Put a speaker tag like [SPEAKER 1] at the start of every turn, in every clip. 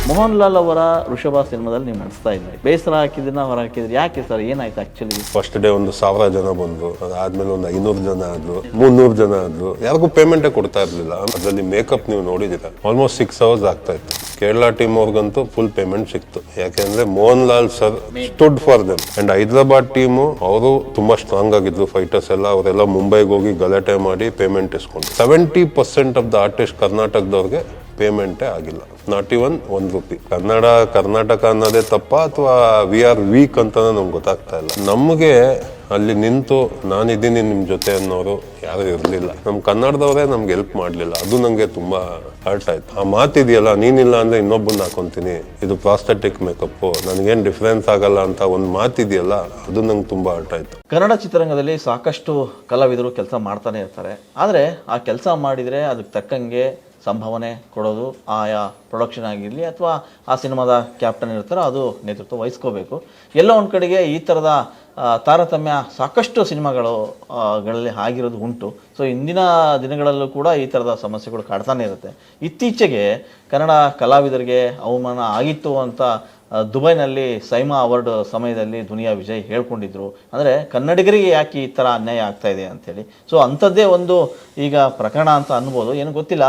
[SPEAKER 1] ಮೋಹನ್ ಲಾಲ್ ಅವರ ಋಷಭ ಸಿನಿಮಾದಲ್ಲಿ ನೀವು ನಡೆಸ್ತಾ ಇದ್ರಿ, ಬೇಸರ ಹಾಕಿದ್ರನ್ನ ಹೊರ ಹಾಕಿದ್ರಿ, ಯಾಕೆ ಸರ್, ಏನಾಯ್ತು ಆಕ್ಚುಲಿ?
[SPEAKER 2] ಫಸ್ಟ್ ಡೇ ಒಂದು 1000 ಜನ ಬಂದ್ರು, ಅದಾದ್ಮೇಲೆ ಒಂದು 500 ಜನ ಆದ್ರು, 300 ಜನ ಆದ್ರು, ಯಾರಿಗೂ ಪೇಮೆಂಟೇ ಕೊಡ್ತಾ ಇರ್ಲಿಲ್ಲ. ಅದರಲ್ಲಿ ಮೇಕಪ್ ನೀವು ನೋಡಿದಿರ ಆಲ್ಮೋಸ್ಟ್ 6 hours ಆಗ್ತಾ ಇತ್ತು. ಕೇರಳ ಟೀಮ್ ಅವ್ರಿಗಂತೂ ಫುಲ್ ಪೇಮೆಂಟ್ ಸಿಕ್ತು, ಯಾಕೆಂದ್ರೆ Mohan Lal sir stood for them. And Hyderabad team ಅವರು ತುಂಬಾ ಸ್ಟ್ರಾಂಗ್ ಆಗಿದ್ರು, ಫೈಟರ್ಸ್ ಎಲ್ಲ. ಅವರೆಲ್ಲ ಮುಂಬೈಗೆ ಹೋಗಿ ಗಲಾಟೆ ಮಾಡಿ ಪೇಮೆಂಟ್ ಇಸ್ಕೊಂಡು 70% ಆಫ್ ದ ಆರ್ಟಿಸ್ಟ್ ಕರ್ನಾಟಕದವ್ರಿಗೆ ಪೇಮೆಂಟೇ ಆಗಿಲ್ಲ, ನಾಟ್ ಇವನ್ ₹1. ಕರ್ನಾಟಕ ಅನ್ನೋದೇ ತಪ್ಪ ಅಥವಾ ವಿ ಆರ್ ವೀಕ್ ಅಂತ ನಮ್ಗೆ ಗೊತ್ತಾಗ್ತಾ ಇಲ್ಲ. ನಮಗೆ ಅಲ್ಲಿ ನಿಂತು ನಾನಿದ್ದೀನಿ ನಿಮ್ಮ ಜೊತೆ ಅನ್ನೋರು ಯಾರು ಇರಲಿಲ್ಲ. ನಮ್ಮ ಕನ್ನಡದವರೇ ನಮ್ಗೆ ಹೆಲ್ಪ್ ಮಾಡಲಿಲ್ಲ. ಅದು ನನಗೆ ತುಂಬಾ ಹರ್ಟ್ ಆಯ್ತು. ಆ ಮಾತಿದೆಯಲ್ಲ, ನೀನಿಲ್ಲ ಅಂದ್ರೆ ಇನ್ನೊಬ್ಬನ್ನ ಹಾಕೊಂತೀನಿ, ಇದು ಪ್ರಾಸ್ಥೆಟಿಕ್ ಮೇಕಪ್ಪು, ನನಗೇನು ಡಿಫ್ರೆನ್ಸ್ ಆಗಲ್ಲ ಅಂತ ಒಂದು ಮಾತಿದೆಯಲ್ಲ, ಅದು ನಂಗೆ ತುಂಬಾ ಹರ್ಟ್ ಆಯ್ತು.
[SPEAKER 1] ಕನ್ನಡ ಚಿತ್ರರಂಗದಲ್ಲಿ ಸಾಕಷ್ಟು ಕಲಾವಿದರು ಕೆಲಸ ಮಾಡ್ತಾನೆ ಇರ್ತಾರೆ, ಆದರೆ ಆ ಕೆಲಸ ಮಾಡಿದರೆ ಅದಕ್ಕೆ ತಕ್ಕಂಗೆ ಸಂಭಾವನೆ ಕೊಡೋದು ಆಯಾ ಪ್ರೊಡಕ್ಷನ್ ಆಗಿರಲಿ ಅಥವಾ ಆ ಸಿನಿಮಾದ ಕ್ಯಾಪ್ಟನ್ ಇರ್ತಾರೋ ಅದು ನೇತೃತ್ವ ವಹಿಸ್ಕೋಬೇಕು. ಎಲ್ಲೋ ಒಂದು ಕಡೆಗೆ ಈ ಥರದ ತಾರತಮ್ಯ ಸಾಕಷ್ಟು ಸಿನಿಮಾಗಳಲ್ಲಿ ಆಗಿರೋದು ಉಂಟು. ಸೊ ಇಂದಿನ ದಿನಗಳಲ್ಲೂ ಕೂಡ ಈ ಥರದ ಸಮಸ್ಯೆಗಳು ಕಾಡ್ತಾನೆ ಇರುತ್ತೆ. ಇತ್ತೀಚೆಗೆ ಕನ್ನಡ ಕಲಾವಿದರಿಗೆ ಅವಮಾನ ಆಗಿತ್ತು ಅಂತ ದುಬೈನಲ್ಲಿ ಸೈಮಾ ಅವಾರ್ಡ್ ಸಮಯದಲ್ಲಿ ದುನಿಯಾ ವಿಜಯ್ ಹೇಳ್ಕೊಂಡಿದ್ರು. ಅಂದರೆ ಕನ್ನಡಿಗರಿಗೆ ಯಾಕೆ ಈ ಥರ ಅನ್ಯಾಯ ಆಗ್ತಾ ಇದೆ ಅಂಥೇಳಿ. ಸೊ ಅಂಥದ್ದೇ ಒಂದು ಈಗ ಪ್ರಕರಣ ಅಂತ ಅನ್ಬೋದು, ಏನು ಗೊತ್ತಿಲ್ಲ.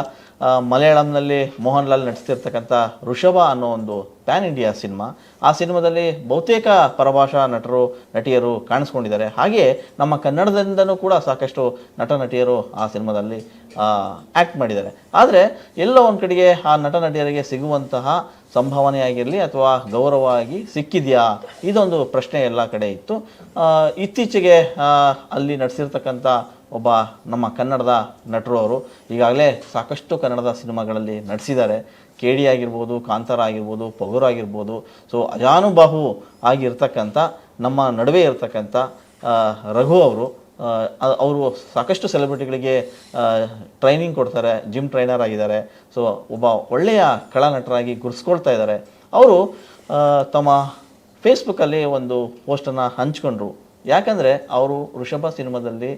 [SPEAKER 1] ಮಲಯಾಳಂನಲ್ಲಿ ಮೋಹನ್ ಲಾಲ್ ನಡೆಸ್ತಿರ್ತಕ್ಕಂಥ ಋಷಭ ಅನ್ನೋ ಒಂದು ಪ್ಯಾನ್ ಇಂಡಿಯಾ ಸಿನಿಮಾ, ಆ ಸಿನಿಮಾದಲ್ಲಿ ಬಹುತೇಕ ಪರಭಾಷಾ ನಟರು ನಟಿಯರು ಕಾಣಿಸ್ಕೊಂಡಿದ್ದಾರೆ. ಹಾಗೆಯೇ ನಮ್ಮ ಕನ್ನಡದಿಂದನೂ ಕೂಡ ಸಾಕಷ್ಟು ನಟ ನಟಿಯರು ಆ ಸಿನಿಮಾದಲ್ಲಿ ಆ್ಯಕ್ಟ್ ಮಾಡಿದ್ದಾರೆ. ಆದರೆ ಎಲ್ಲೋ ಒಂದು ಕಡೆಗೆ ಆ ನಟ ನಟಿಯರಿಗೆ ಸಿಗುವಂತಹ ಸಂಭಾವನೆಯಾಗಿರಲಿ ಅಥವಾ ಗೌರವವಾಗಿ ಸಿಕ್ಕಿದೆಯಾ, ಇದೊಂದು ಪ್ರಶ್ನೆ ಎಲ್ಲ ಕಡೆ ಇತ್ತು. ಇತ್ತೀಚೆಗೆ ಅಲ್ಲಿ ನಡೆಸಿರ್ತಕ್ಕಂಥ ಒಬ್ಬ ನಮ್ಮ ಕನ್ನಡದ ನಟರು ಅವರು ಈಗಾಗಲೇ ಸಾಕಷ್ಟು ಕನ್ನಡದ ಸಿನಿಮಾಗಳಲ್ಲಿ ನಟಿಸಿದ್ದಾರೆ. KD ಆಗಿರ್ಬೋದು, ಕಾಂತಾರ ಆಗಿರ್ಬೋದು, ಪೊಗರು ಆಗಿರ್ಬೋದು. ಸೊ ಅಜಾನುಬಾಹು ಆಗಿರ್ತಕ್ಕಂಥ ನಮ್ಮ ನಡುವೆ ಇರ್ತಕ್ಕಂಥ ರಘು ಅವರು ಸಾಕಷ್ಟು ಸೆಲೆಬ್ರಿಟಿಗಳಿಗೆ ಟ್ರೈನಿಂಗ್ ಕೊಡ್ತಾರೆ, ಜಿಮ್ ಟ್ರೈನರ್ ಆಗಿದ್ದಾರೆ. ಸೊ ಒಬ್ಬ ಒಳ್ಳೆಯ ಕಲಾನಟರಾಗಿ ಗುರ್ಸ್ಕೊಳ್ತಾ ಇದ್ದಾರೆ. ಅವರು ತಮ್ಮ ಫೇಸ್ಬುಕ್ಕಲ್ಲಿ ಒಂದು ಪೋಸ್ಟನ್ನು ಹಂಚ್ಕೊಂಡ್ರು. ಯಾಕಂದರೆ ಅವರು ಋಷಭ ಸಿನಿಮಾದಲ್ಲಿ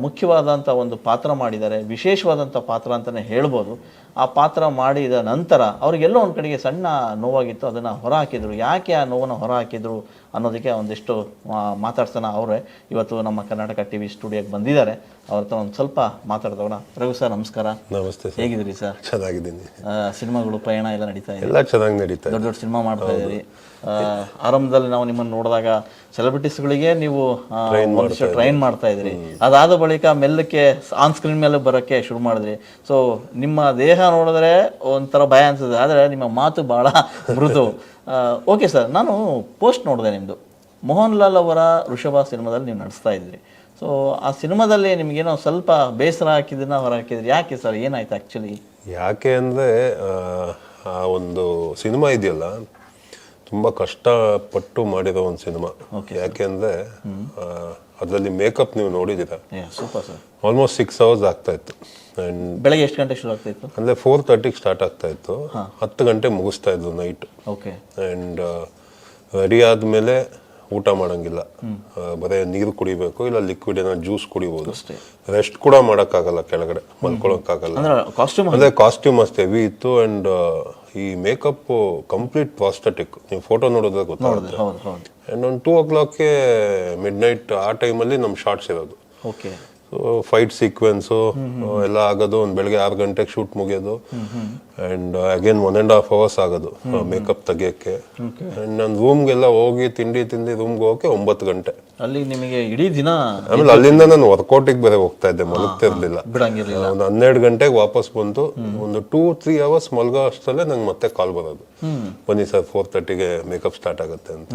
[SPEAKER 1] ಮುಖ್ಯವಾದಂಥ ಒಂದು ಪಾತ್ರ ಮಾಡಿದ್ದಾರೆ, ವಿಶೇಷವಾದಂಥ ಪಾತ್ರ ಅಂತಲೇ ಹೇಳ್ಬೋದು. ಆ ಪಾತ್ರ ಮಾಡಿದ ನಂತರ ಅವ್ರಿಗೆಲ್ಲೋ ಒಂದು ಕಡೆಗೆ ಸಣ್ಣ ನೋವಾಗಿತ್ತು, ಅದನ್ನು ಹೊರ ಹಾಕಿದರು. ಯಾಕೆ ಆ ನೋವನ್ನು ಹೊರ ಹಾಕಿದರು ಅನ್ನೋದಕ್ಕೆ ಒಂದಿಷ್ಟು ಮಾತಾಡ್ಸೋಣ. ಅವರೇ ಇವತ್ತು ನಮ್ಮ ಕರ್ನಾಟಕ TV ಸ್ಟುಡಿಯೋಗೆ ಬಂದಿದ್ದಾರೆ. ಅವ್ರ ಹತ್ರ ಒಂದು ಸ್ವಲ್ಪ ಮಾತಾಡ್ತೋಣ. ರಘು ಸರ್ ನಮಸ್ಕಾರ.
[SPEAKER 2] ನಮಸ್ತೆ.
[SPEAKER 1] ಹೇಗಿದ್ದೀರಿ ಸರ್?
[SPEAKER 2] ಚೆನ್ನಾಗಿದ್ದೀನಿ.
[SPEAKER 1] ಸಿನಿಮಾಗಳು ಪ್ರಯಾಣ ಎಲ್ಲ ನಡೀತಾ ಇದೆ?
[SPEAKER 2] ಎಲ್ಲ ಚೆನ್ನಾಗಿ ನಡೀತಾ ಇದೆ.
[SPEAKER 1] ದೊಡ್ಡ ದೊಡ್ಡ ಸಿನಿಮಾ ಮಾಡ್ತಾ ಇದ್ದೀರಿ. ಆರಂಭದಲ್ಲಿ ನಾವು ನಿಮ್ಮನ್ನು ನೋಡಿದಾಗ ಸೆಲೆಬ್ರಿಟೀಸ್ಗಳಿಗೆ ನೀವು ಟ್ರೈನ್ ಮಾಡ್ತಾ ಇದ್ರಿ. ಅದಾದ ಬಳಿಕ ಮೆಲ್ಲಕ್ಕೆ ಆನ್ ಸ್ಕ್ರೀನ್ ಮೇಲೆ ಬರೋಕ್ಕೆ ಶುರು ಮಾಡಿದ್ರಿ. ಸೊ ನಿಮ್ಮ ದೇಹ ನೋಡಿದ್ರೆ ಒಂಥರ ಭಯ ಅನ್ಸುತ್ತೆ, ಆದರೆ ನಿಮ್ಮ ಮಾತು ಭಾಳ ಮೃದು. ಓಕೆ ಸರ್, ನಾನು ಪೋಸ್ಟ್ ನೋಡಿದೆ ನಿಮ್ಮದು. ಮೋಹನ್ ಲಾಲ್ ಅವರ ಋಷಭ ಸಿನಿಮಾದಲ್ಲಿ ನೀವು ನಡೆಸ್ತಾ ಇದ್ರಿ. ಸೊ ಆ ಸಿನಿಮಾದಲ್ಲಿ ನಿಮಗೇನೋ ಸ್ವಲ್ಪ ಬೇಸರ ಹಾಕಿದ್ದನ್ನ ಹೊರ ಹಾಕಿದ್ರಿ, ಯಾಕೆ ಸರ್, ಏನಾಯ್ತು ಆ್ಯಕ್ಚುಲಿ?
[SPEAKER 2] ಯಾಕೆ ಅಂದರೆ ಆ ಒಂದು ಸಿನಿಮಾ ಇದೆಯಲ್ಲ, ತುಂಬ ಕಷ್ಟಪಟ್ಟು ಮಾಡಿರೋ ಒಂದು ಸಿನಿಮಾ. ಯಾಕೆ ಅಂದರೆ ಅದರಲ್ಲಿ ಮೇಕಪ್ ನೀವು ನೋಡಿದ್ದೀರಾ,
[SPEAKER 1] ಸೂಪರ್ ಸರ್.
[SPEAKER 2] ಆಲ್ಮೋಸ್ಟ್ 6 hours ಆಗ್ತಾ ಇತ್ತು. ಆ್ಯಂಡ್
[SPEAKER 1] ಬೆಳಗ್ಗೆ ಎಷ್ಟು ಗಂಟೆ ಶುರು ಆಗ್ತಾ ಇತ್ತು?
[SPEAKER 2] ಅಂದರೆ 4:30ಗೆ ಸ್ಟಾರ್ಟ್ ಆಗ್ತಾ ಇತ್ತು, 10 ಗಂಟೆ ಮುಗಿಸ್ತಾ ಇದ್ರು ನೈಟ್.
[SPEAKER 1] ಓಕೆ.
[SPEAKER 2] ಆ್ಯಂಡ್ ರೆಡಿ ಆದಮೇಲೆ ಊಟ ಮಾಡೋಂಗಿಲ್ಲ, ಬರೀ ನೀರು ಕುಡಿಬೇಕು, ಇಲ್ಲ ಲಿಕ್ವಿಡ್ ಏನೋ ಜ್ಯೂಸ್ ಕುಡಿಬೋದು. ರೆಸ್ಟ್ ಕೂಡ ಮಾಡೋಕ್ಕಾಗಲ್ಲ, ಕೆಳಗಡೆ ಮಲ್ಕೊಳ್ಳೋಕ್ಕಾಗಲ್ಲ. ಅಂದರೆ ಕಾಸ್ಟ್ಯೂಮ್ ಅಷ್ಟೇ ಹೆವಿ ಇತ್ತು. ಆ್ಯಂಡ್ ಈ ಮೇಕಪ್ ಕಂಪ್ಲೀಟ್ ಪ್ರಾಸ್ಥೆಟಿಕ್. ನೀವು ಫೋಟೋ ನೋಡಿದ್ರೆ ಗೊತ್ತಾಗುತ್ತೆ. ಆ್ಯಂಡ್ ಒಂದು 2 o'clockಗೆ ಮಿಡ್ನೈಟ್ ಆ ಟೈಮಲ್ಲಿ ನಮ್ಮ ಶಾರ್ಟ್ಸ್ ಇರೋದು.
[SPEAKER 1] ಓಕೆ.
[SPEAKER 2] ಸೊ ಫೈಟ್ ಸೀಕ್ವೆನ್ಸು ಎಲ್ಲ ಆಗೋದು ಒಂದು ಬೆಳಗ್ಗೆ 6 ಗಂಟೆಗೆ ಶೂಟ್ ಮುಗಿಯೋದು. ಆ್ಯಂಡ್ ಅಗೇನ್ 1.5 hours ಆಗೋದು ಮೇಕಪ್ ತೆಗಿಯೋಕ್ಕೆ. ಆ್ಯಂಡ್ ನಾನು ರೂಮ್ಗೆಲ್ಲ ಹೋಗಿ ತಿಂಡಿ ರೂಮ್ಗೆ ಹೋಗೋಕೆ 9 ಗಂಟೆ.
[SPEAKER 1] ಅಲ್ಲಿ ನಿಮಗೆ ಇಡೀ ದಿನ. ಆಮೇಲೆ
[SPEAKER 2] ಅಲ್ಲಿಂದ ನಾನು ವರ್ಕೌಟಿಗೆ ಬೇರೆ ಹೋಗ್ತಾ ಇದ್ದೆ, ಮಲಗ್ತಿರ್ಲಿಲ್ಲ. ಒಂದು 12 ಗಂಟೆಗೆ ವಾಪಸ್ ಬಂದು ಒಂದು 2-3 hours ಮಲಗೋ ಅಷ್ಟರಲ್ಲೇ ನಂಗೆ ಮತ್ತೆ ಕಾಲ್ ಬರೋದು, ಬನ್ನಿ ಸರ್ 4:30ಗೆ ಮೇಕಪ್ ಸ್ಟಾರ್ಟ್ ಆಗುತ್ತೆ ಅಂತ.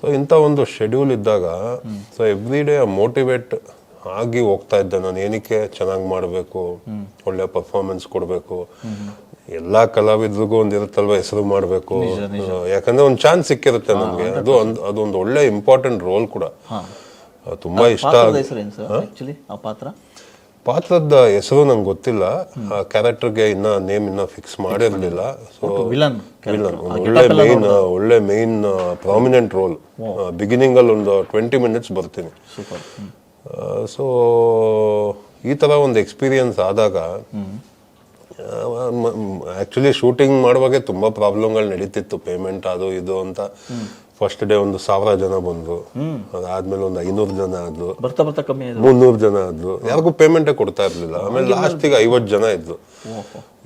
[SPEAKER 2] ಸೊ ಇಂಥ ಒಂದು ಶೆಡ್ಯೂಲ್ ಇದ್ದಾಗ ಸೊ ಎವ್ರಿ ಡೇ ಮೋಟಿವೇಟ್ ಆಗಿ ಹೋಗ್ತಾ ಇದ್ದೆ ನಾನು. ಏನಕ್ಕೆ ಚೆನ್ನಾಗಿ ಮಾಡಬೇಕು, ಒಳ್ಳೆ ಪರ್ಫಾರ್ಮೆನ್ಸ್ ಕೊಡಬೇಕು, ಎಲ್ಲ ಕಲಾವಿದ್ರಿಗೂ ಒಂದು ಇರುತ್ತಲ್ವ, ಹೆಸರು ಮಾಡಬೇಕು. ಯಾಕಂದ್ರೆ ಒಂದು ಚಾನ್ಸ್ ಸಿಕ್ಕಿರುತ್ತೆ ನಮಗೆ, ಅದೊಂದು ಒಳ್ಳೆ ಇಂಪಾರ್ಟೆಂಟ್ ರೋಲ್ ಕೂಡ. ತುಂಬಾ ಇಷ್ಟ. ಪಾತ್ರದ ಹೆಸರು ನಂಗೆ ಗೊತ್ತಿಲ್ಲ, ಕ್ಯಾರೆಕ್ಟರ್ಗೆ ಇನ್ನ ಫಿಕ್ಸ್ ಮಾಡಿರ್ಲಿಲ್ಲ. ಸೊ ಒಳ್ಳೆ ಮೇನ್ ಪ್ರಾಮಿನೆಂಟ್ ರೋಲ್. ಬಿಗಿನಿಂಗ್ ಅಲ್ಲಿ ಒಂದು 20 minutes ಬರ್ತೀನಿ. ಸೊ ಈ ಥರ ಒಂದು ಎಕ್ಸ್ಪೀರಿಯನ್ಸ್ ಆದಾಗ ಆಕ್ಚುಲಿ ಶೂಟಿಂಗ್ ಮಾಡುವಾಗೆ ತುಂಬಾ ಪ್ರಾಬ್ಲಮ್ಗಳು ನಡೀತಿತ್ತು, ಪೇಮೆಂಟ್ ಅದು ಇದು ಅಂತ. ಫಸ್ಟ್ ಡೇ ಒಂದು 1000 ಜನ ಬಂದ್ರು, ಅದಾದ್ಮೇಲೆ ಒಂದು 500 ಜನ ಆದ್ರು,
[SPEAKER 1] ಬರ್ತಾ ಬರ್ತಾ ಕಮ್ಮಿ ಆಯ್ತು,
[SPEAKER 2] 300 ಜನ ಆದ್ರು, ಯಾರಿಗೂ ಪೇಮೆಂಟೇ ಕೊಡ್ತಾ ಇರ್ಲಿಲ್ಲ. ಆಮೇಲೆ ಲಾಸ್ಟಿಗೆ 50 ಜನ ಇದ್ರು.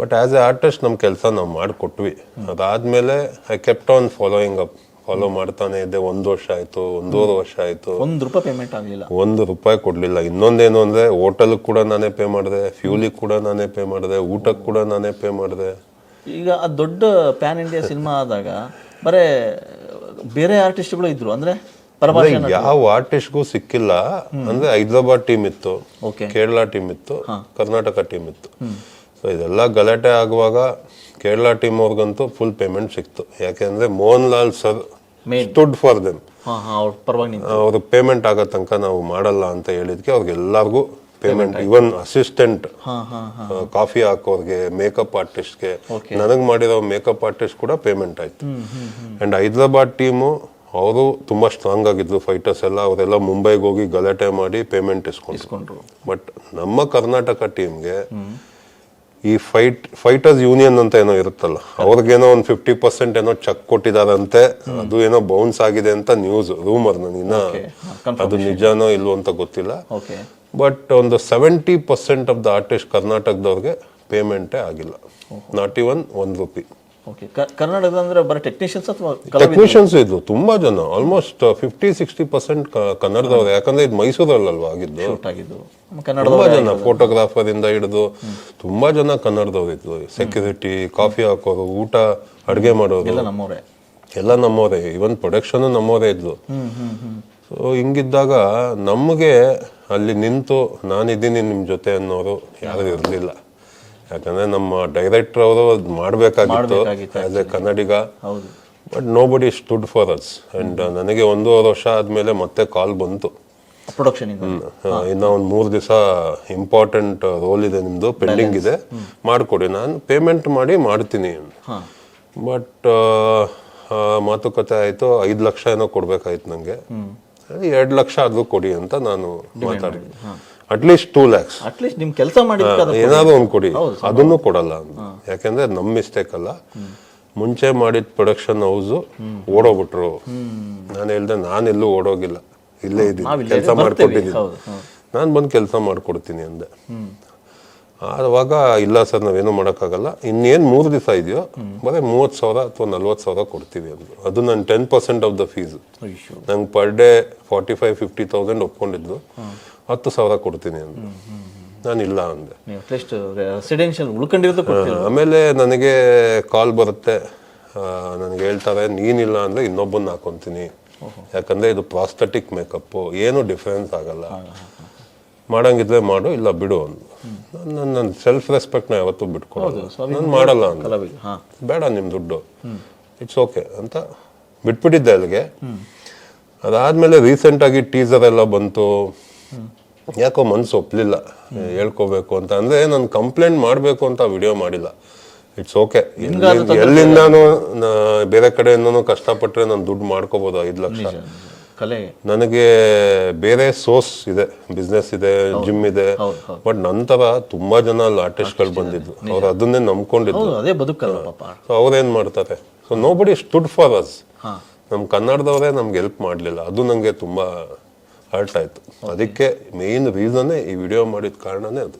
[SPEAKER 2] ಬಟ್ ಆಸ್ ಎ ಆರ್ಟಿಸ್ಟ್ ನಮ್ ಕೆಲಸ ನಾವು ಮಾಡಿಕೊಟ್ವಿ. ಅದಾದ್ಮೇಲೆ I kept on following up, follow ಮಾಡ್ತಾನೆ ಇದ್ದೆ. 1 ವರ್ಷ ಆಯ್ತು, 1.5 ವರ್ಷ ಆಯ್ತು,
[SPEAKER 1] ₹1 ಪೇಮೆಂಟ್ ಆಗಲಿಲ್ಲ,
[SPEAKER 2] ₹1 ಕೊಡ್ಲಿಲ್ಲ. ಇನ್ನೊಂದೇನು ಅಂದ್ರೆ ಹೋಟೆಲ್ ಕೂಡ ನಾನೇ ಪೇ ಮಾಡಿದೆ, ಫ್ಯೂಲಿಗೆ ಕೂಡ ನಾನೇ ಪೇ ಮಾಡಿದೆ, ಊಟಕ್ಕೆ ಕೂಡ ನಾನೇ ಪೇ ಮಾಡಿದೆ.
[SPEAKER 1] ಈಗ ಆ ದೊಡ್ಡ ಪ್ಯಾನ್ ಇಂಡಿಯಾ ಸಿನಿಮಾ ಆದಾಗ ಬರೇ ಬೇರೆ ಆರ್ಟಿಸ್ಟ್ಗಳು ಇದ್ರು, ಅಂದ್ರೆ
[SPEAKER 2] ಯಾವ ಆರ್ಟಿಸ್ಟ್ಗೂ ಸಿಕ್ಕಿಲ್ಲ. ಅಂದ್ರೆ ಹೈದರಾಬಾದ್ ಟೀಮ್ ಇತ್ತು, ಕೇರಳ ಟೀಮ್ ಇತ್ತು, ಕರ್ನಾಟಕ ಟೀಮ್ ಇತ್ತು. ಸೊ ಇದೆಲ್ಲ ಗಲಾಟೆ ಆಗುವಾಗ ಕೇರಳ ಟೀಮ್ ಅವ್ರಿಗಂತೂ ಫುಲ್ ಪೇಮೆಂಟ್ ಸಿಕ್ತು. ಯಾಕೆಂದ್ರೆ Mohan Lal sir stood for them. ಅವ್ರಿಗೆ ಪೇಮೆಂಟ್ ಆಗೋ ತನಕ ನಾವು ಮಾಡಲ್ಲ ಅಂತ ಹೇಳಿದ್ಕೆ ಅವ್ರಿಗೆಲ್ಲರಿಗೂ ಪೇಮೆಂಟ್, ಇವನ್ ಅಸಿಸ್ಟೆಂಟ್, ಕಾಫಿ ಹಾಕೋರ್ಗೆ, ಮೇಕಪ್ ಆರ್ಟಿಸ್ಟ್ಗೆ, ನನಗ್ ಮಾಡಿರೋ ಮೇಕಪ್ ಆರ್ಟಿಸ್ಟ್ ಕೂಡ ಪೇಮೆಂಟ್ ಆಯ್ತು. ಅಂಡ್ ಹೈದರಾಬಾದ್ ಟೀಮು ಅವರು ತುಂಬಾ ಸ್ಟ್ರಾಂಗ್ ಆಗಿದ್ರು, ಫೈಟರ್ಸ್ ಎಲ್ಲ. ಅವರೆಲ್ಲ ಮುಂಬೈಗೆ ಹೋಗಿ ಗಲಾಟೆ ಮಾಡಿ ಪೇಮೆಂಟ್ ಇಸ್ಕೊಂಡ್ರು. ಬಟ್ ನಮ್ಮ ಕರ್ನಾಟಕ ಟೀಮ್ಗೆ ಈ ಫೈಟರ್ಸ್ ಯೂನಿಯನ್ ಅಂತ ಏನೋ ಇರುತ್ತಲ್ಲ, ಅವ್ರಿಗೇನೋ ಒಂದು 50% ಏನೋ ಚೆಕ್ ಕೊಟ್ಟಿದಾರಂತೆ. ಅದು ಏನೋ ಬೌನ್ಸ್ ಆಗಿದೆ ಅಂತ ನ್ಯೂಸ್, ರೂಮರ್. ನನಗಿನ್ನ ಅದು ನಿಜಾನೋ ಇಲ್ವೋ ಅಂತ ಗೊತ್ತಿಲ್ಲ. ಬಟ್ ಒಂದು 70% ಆಫ್ ದ ಆರ್ಟಿಸ್ಟ್ ಕರ್ನಾಟಕದವ್ರಿಗೆ ಪೇಮೆಂಟೇ ಆಗಿಲ್ಲ, ನಾಟ್ ಇವನ್ ₹1.
[SPEAKER 1] ಕರ್ನಾಟಕದ ಅಂದ್ರೆ ಬರೀ ಟೆಕ್ನಿಷಿಯನ್ಸ್ ಅಥವಾ
[SPEAKER 2] ಟೆಕ್ನಿಷಿಯನ್ಸ್ ಇದ್ರು ತುಂಬಾ ಜನ, ಆಲ್ಮೋಸ್ಟ್ 50-60% ಕನ್ನಡದವ್ರು. ಯಾಕಂದ್ರೆ ಇದು ಮೈಸೂರಲ್ಲಲ್ವಾ ಆಗಿದ್ದು. ತುಂಬಾ ಜನ ಫೋಟೋಗ್ರಾಫರ್ ಇಂದ ಹಿಡಿದು ತುಂಬಾ ಜನ ಕನ್ನಡದವ್ರು ಇದ್ರು. ಸೆಕ್ಯೂರಿಟಿ, ಕಾಫಿ ಹಾಕೋರು, ಊಟ ಅಡ್ಗೆ ಮಾಡೋರು ಎಲ್ಲ ನಮ್ಮವರೇ. ಇವನ್ ಪ್ರೊಡಕ್ಷನ್ ನಮ್ಮವರೇ ಇದ್ರು. ಸೊ ಹಿಂಗಿದ್ದಾಗ ನಮಗೆ ಅಲ್ಲಿ ನಿಂತು ನಾನಿದ್ದೀನಿ ನಿಮ್ ಜೊತೆ ಅನ್ನೋರು ಯಾರು ಇರ್ಲಿಲ್ಲ. ಯಾಕಂದ್ರೆ ನಮ್ಮ ಡೈರೆಕ್ಟರ್ ಅವರು ಮಾಡ್ಬೇಕಾಗಿತ್ತು as a Kannadiga. But nobody stood for us. And ನನಗೆ 1.5 ವರ್ಷ ಆದ್ಮೇಲೆ ಮತ್ತೆ ಕಾಲ್ ಬಂತು,
[SPEAKER 1] ಪ್ರೊಡಕ್ಷನ್
[SPEAKER 2] ಇನ್ನ ಒಂದು 3 ದಿವಸ ಇಂಪಾರ್ಟೆಂಟ್ ರೋಲ್ ಇದೆ ನಿಮ್ದು, ಪೆಂಡಿಂಗ್ ಇದೆ, ಮಾಡ್ಕೊಡಿ, ನಾನು ಪೇಮೆಂಟ್ ಮಾಡ್ತೀನಿ. ಬಟ್ ಮಾತುಕತೆ ಆಯ್ತು, 5 ಲಕ್ಷ ಏನೋ ಕೊಡ್ಬೇಕಾಯ್ತು ನಂಗೆ. 2 ಲಕ್ಷ ಆದ್ರೂ ಕೊಡಿ ಅಂತ ನಾನು ಮಾತಾಡಿದೆ. ಅಟ್ಲೀಸ್ಟ್ 2 lakhs
[SPEAKER 1] ನಿಮ್ ಕೆಲಸ ಮಾಡಿ
[SPEAKER 2] ಏನಾದ್ರು ಒಂದು ಕೊಡಿ. ಅದನ್ನು ಕೊಡಲ್ಲ ಅಂತ. ಯಾಕಂದ್ರೆ ನಮ್ ಮಿಸ್ಟೇಕ್ ಅಲ್ಲ, ಮುಂಚೆ ಮಾಡಿದ ಪ್ರೊಡಕ್ಷನ್ ಹೌಸ್ ಓಡೋಗ್ಬಿಟ್ರು. ನಾನು ಹೇಳ್ದೆ ನಾನೆಲ್ಲೂ ಓಡೋಗಿಲ್ಲ, ಇಲ್ಲೇ ಇದ್ದೀನಿ, ಕೆಲಸ ಮಾಡ್ಕೊಟ್ಟಿದ್ದೀನಿ, ನಾನು ಬಂದು ಕೆಲಸ ಮಾಡ್ಕೊಡ್ತೀನಿ ಅಂದೆ. ಆವಾಗ ಇಲ್ಲ ಸರ್ ನಾವೇನು ಮಾಡೋಕ್ಕಾಗಲ್ಲ, ಇನ್ನೇನು 3 ದಿವಸ ಇದೆಯೋ ಬರೀ 30,000 ಅಥವಾ 40,000 ಕೊಡ್ತೀವಿ ಅಂದ್ರು. ಅದು ನನ್ನ 10% ಆಫ್ ದ ಫೀಸ್. ನಂಗೆ ಪರ್ ಡೇ 45,000-50,000 ಒಪ್ಕೊಂಡಿದ್ದು, 10,000 ಕೊಡ್ತೀನಿ ಅಂದ್ರು. ನಾನು ಇಲ್ಲ ಅಂದೆ. ಆಮೇಲೆ ನನಗೆ ಕಾಲ್ ಬರುತ್ತೆ, ನನಗೆ ಹೇಳ್ತಾರೆ ನೀನಿಲ್ಲ ಅಂದ್ರೆ ಇನ್ನೊಬ್ಬನ್ನ ಹಾಕೊಂತೀನಿ, ಯಾಕಂದ್ರೆ ಇದು ಪ್ರಾಸ್ಥೆಟಿಕ್ ಮೇಕಪ್, ಏನು ಡಿಫರೆನ್ಸ್ ಆಗಲ್ಲ, ಮಾಡಂಗಿದ್ರೆ ಮಾಡು, ಇಲ್ಲ ಬಿಡು ಅಂದ್ರು. ನನ್ನ ಸೆಲ್ಫ್ ರೆಸ್ಪೆಕ್ಟ್ ನ ಯಾವತ್ತೂ ಬಿಟ್ಕೊಡೋದು, ನಾನು ಮಾಡಲ್ಲ ಅಂತ. ಬೇಡ ನಿಮ್ ದುಡ್ಡು, ಇಟ್ಸ್ ಓಕೆ ಅಂತ ಬಿಟ್ಬಿಟ್ಟಿದ್ದೆ ಅಲ್ಲಿಗೆ. ಅದಾದ್ಮೇಲೆ ರೀಸೆಂಟ್ ಆಗಿ ಟೀಸರ್ ಎಲ್ಲ ಬಂತು. ಯಾಕೋ ಮನ್ಸು ಒಪ್ಲಿಲ್ಲ ಹೇಳ್ಕೋಬೇಕು ಅಂತ. ಅಂದ್ರೆ ನಾನು ಕಂಪ್ಲೇಂಟ್ ಮಾಡ್ಬೇಕು ಅಂತ ವಿಡಿಯೋ ಮಾಡಿಲ್ಲ. ಇಟ್ಸ್ ಓಕೆ, ಎಲ್ಲಿಂದಾನು ಬೇರೆ ಕಡೆಯಿಂದನೂ ಕಷ್ಟಪಟ್ರೆ ನಾನು ದುಡ್ಡು ಮಾಡ್ಕೋಬಹುದು 5 ಲಕ್ಷ. ನನಗೆ ಬೇರೆ ಸೋರ್ಸ್ ಇದೆ, ಬಿಸ್ನೆಸ್ ಇದೆ, ಜಿಮ್ ಇದೆ. ಬಟ್ ನಂತರ ತುಂಬಾ ಜನ ಅಲ್ಲಿ ಆರ್ಟಿಸ್ಟ್ಗಳು ಬಂದಿದ್ರು, ಅವ್ರು ಅದನ್ನೇ ನಂಬ್ಕೊಂಡಿದ್ರು. ಅವ್ರೇನ್ ಮಾಡ್ತಾರೆ? ಸೊ ನೋ ಬಡಿ ಸ್ಟುಡ್ ಫಾರ್ ಅಸ್. ನಮ್ ಕನ್ನಡದವರೇ ನಮ್ಗೆ ಹೆಲ್ಪ್ ಮಾಡ್ಲಿಲ್ಲ. ಅದು ನಂಗೆ ತುಂಬಾ ಹರ್ಟ್ ಆಯ್ತು. ಅದಕ್ಕೆ ಮೇನ್ ರೀಸನ್ ಈ ವಿಡಿಯೋ ಮಾಡಿದ ಕಾರಣನೇ ಅದು.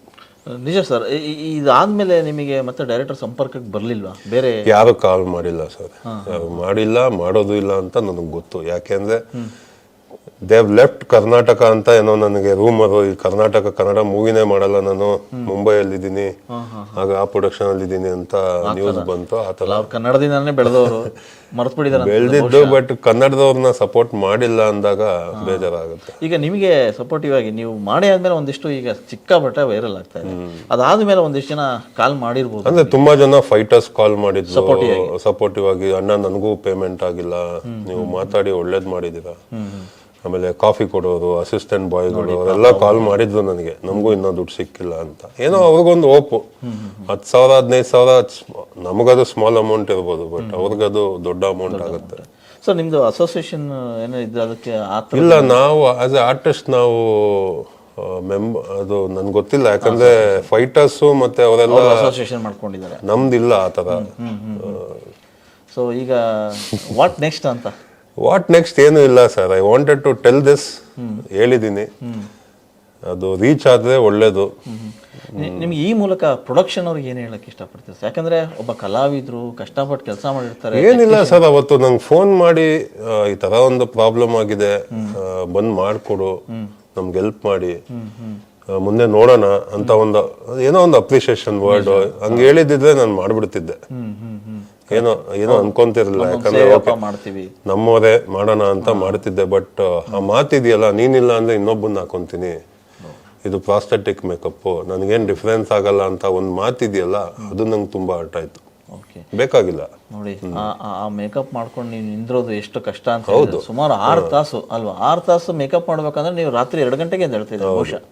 [SPEAKER 1] ನಿಜ ಸರ್. ಇದಾದ್ಮೇಲೆ ನಿಮಗೆ ಮತ್ತೆ ಡೈರೆಕ್ಟರ್ ಸಂಪರ್ಕಕ್ಕೆ ಬರ್ಲಿಲ್ವಾ? ಬೇರೆ
[SPEAKER 2] ಯಾರು ಕಾಲ್ ಮಾಡಿಲ್ಲ ಸರ್, ಯಾರು ಮಾಡಿಲ್ಲ, ಮಾಡೋದು ಇಲ್ಲ ಅಂತ ನನಗೆ ಗೊತ್ತು. ಯಾಕೆಂದ್ರೆ ದೇ ಹ್ಯಾವ್ ಲೆಫ್ಟ್ ಕರ್ನಾಟಕ ಅಂತ ಏನೋ ನನಗೆ ರೂಮರು. ಈ ಕರ್ನಾಟಕ ಕನ್ನಡ ಮೂವಿನೇ ಮಾಡಲ್ಲ ನಾನು, ಮುಂಬೈಯಲ್ಲಿದ್ದೀನಿ, ಆಗ ಆ ಪ್ರೊಡಕ್ಷನ್ ಅಲ್ಲಿ ಇದ್ದೀನಿ ಅಂತ ನ್ಯೂಸ್ ಬಂತು. ಆತರ
[SPEAKER 1] ಕನ್ನಡದಿಂದಾನೇ ಬೆಳೆದವರು
[SPEAKER 2] ಬೆಳೆದಿದ್ದು, ಬಟ್ ಕನ್ನಡದವ್ರನ್ನ ಸಪೋರ್ಟ್ ಮಾಡಿಲ್ಲ ಅಂದಾಗ ಬೇಜಾರಾಗುತ್ತೆ.
[SPEAKER 1] ಈಗ ನಿಮಗೆ ಸಪೋರ್ಟಿವ್ ಆಗಿ ನೀವು ಮಾಡಿ ಆದ್ಮೇಲೆ ಒಂದಿಷ್ಟು ಈಗ ಸಿಕ್ಕಾಪಟ್ಟೆ ವೈರಲ್ ಆಗ್ತಾ ಇದೆ. ಅದಾದ್ಮೇಲೆ ಒಂದಿಷ್ಟು ಜನ ಕಾಲ್ ಮಾಡಿರ್ಬೋದು.
[SPEAKER 2] ಅಂದ್ರೆ ತುಂಬಾ ಜನ ಫೈಟರ್ಸ್ ಕಾಲ್ ಮಾಡಿದ್ರು ಸಪೋರ್ಟಿವ್ ಆಗಿ, ಅಣ್ಣ ನನಗೂ ಪೇಮೆಂಟ್ ಆಗಿಲ್ಲ, ನೀವು ಮಾತಾಡಿ ಒಳ್ಳೇದ್ ಮಾಡಿದೀರಾ. ಆಮೇಲೆ ಕಾಫಿ ಕೊಡೋರು, ಅಸಿಸ್ಟೆಂಟ್ ಬಾಯ್ಗಳು ಅವರೆಲ್ಲ ಕಾಲ್ ಮಾಡಿದ್ರು ನನಗೆ, ನಮಗೂ ಇನ್ನೂ ದುಡ್ಡು ಸಿಕ್ಕಿಲ್ಲ ಅಂತ. ಏನೋ ಅವ್ರಿಗೊಂದು ಹೋಪು. 10,000-15,000 ನಮಗದು ಸ್ಮಾಲ್ ಅಮೌಂಟ್ ಇರ್ಬೋದು, ಬಟ್ ಅವ್ರಿಗದು ದೊಡ್ಡ ಅಮೌಂಟ್ ಆಗುತ್ತೆ.
[SPEAKER 1] ಸೊ ನಿಮ್ದು ಅಸೋಸಿಯೇಷನ್ ಏನೋ ಇದ್ರೆ ಅದಕ್ಕೆ
[SPEAKER 2] ಇಲ್ಲ, ನಾವು ಆಸ್ ಎ ಆರ್ಟಿಸ್ಟ್ ನಾವು ಅದು ನನ್ಗೆ ಗೊತ್ತಿಲ್ಲ, ಯಾಕಂದ್ರೆ ಫೈಟರ್ಸು ಮತ್ತೆ ಅವರೆಲ್ಲ
[SPEAKER 1] ಅಸೋಸಿಯೇಷನ್ ಮಾಡ್ಕೊಂಡಿದ್ದಾರೆ.
[SPEAKER 2] ನಮ್ದಿಲ್ಲ ಆ ಥರ.
[SPEAKER 1] ಸೊ ಈಗ ವಾಟ್ ನೆಕ್ಸ್ಟ್ ಅಂತ?
[SPEAKER 2] ವಾಟ್ ನೆಕ್ಸ್ಟ್ ಏನು ಇಲ್ಲ sir. I wanted to tell this, ಹೇಳಿದ್ದೀನಿ. ಅದು ರೀಚ್ ಆದರೆ ಒಳ್ಳೇದು.
[SPEAKER 1] ನಿಮ್ಗೆ ಈ ಮೂಲಕ ಪ್ರೊಡಕ್ಷನ್ ಅವ್ರಿಗೆ ಏನು ಹೇಳಕ್ಕೆ ಇಷ್ಟಪಡ್ತೀವಿ? ಯಾಕಂದ್ರೆ ಒಬ್ಬ ಕಲಾವಿದರು ಕಷ್ಟಪಟ್ಟು ಕೆಲಸ ಮಾಡಿರ್ತಾರೆ.
[SPEAKER 2] ಏನಿಲ್ಲ ಸರ್, ಅವತ್ತು ನಂಗೆ ಫೋನ್ ಮಾಡಿ ಈ ತರ ಒಂದು ಪ್ರಾಬ್ಲಮ್ ಆಗಿದೆ, ಬಂದ್ ಮಾಡ್ಕೊಡು, ನಮ್ಗೆ ಹೆಲ್ಪ್ ಮಾಡಿ, ಮುಂದೆ ನೋಡೋಣ ಅಂತ ಒಂದು ಏನೋ ಒಂದು ಅಪ್ರಿಸಿಯೇಷನ್ ವರ್ಡ್ ಹಂಗೆ ಹೇಳಿದ್ರೆ ನಾನು ಮಾಡ್ಬಿಡ್ತಿದ್ದೆ. ಏನೋ ಏನೋ ಅನ್ಕೊಂತಿರ್ಲಿಲ್ಲ, ಯಾಕಂದ್ರೆ ನಮ್ಮವರೇ ಮಾಡೋಣ ಅಂತ ಮಾಡ್ತಿದ್ದೆ. ಬಟ್ ಆ ಮಾತಿದೆಯಲ್ಲ, ನೀನಿಲ್ಲ ಅಂದ್ರೆ ಇನ್ನೊಬ್ಬನ್ನ ಹಾಕೊಂತೀನಿ, ಇದು ಪ್ರಾಸ್ಥೆಟಿಕ್ ಮೇಕಪ್, ನನಗೇನು ಡಿಫ್ರೆನ್ಸ್ ಆಗಲ್ಲ ಅಂತ ಒಂದು ಮಾತಿದೆಯಲ್ಲ, ಅದು ನಂಗೆ ತುಂಬಾ ಹರ್ಟ್ ಆಯ್ತು. ಬೇಕಾಗಿಲ್ಲ
[SPEAKER 1] ನೋಡಿ, ಆ ಮೇಕಪ್ ಮಾಡ್ಕೊಂಡು ನೀವು ನಿಂದ್ರೋದು ಎಷ್ಟು ಕಷ್ಟ ಅಂತ. ಹೌದು, ಸುಮಾರು 6 ತಾಸು ಅಲ್ವಾ? 6 ತಾಸು ಮೇಕಪ್ ಮಾಡ್ಬೇಕಂದ್ರೆ ನೀವು ರಾತ್ರಿ 2 ಗಂಟೆಗೆ ಅಂತ ಹೇಳ್ತಿದ್ದೀವಿ ಬಹುಶಃ.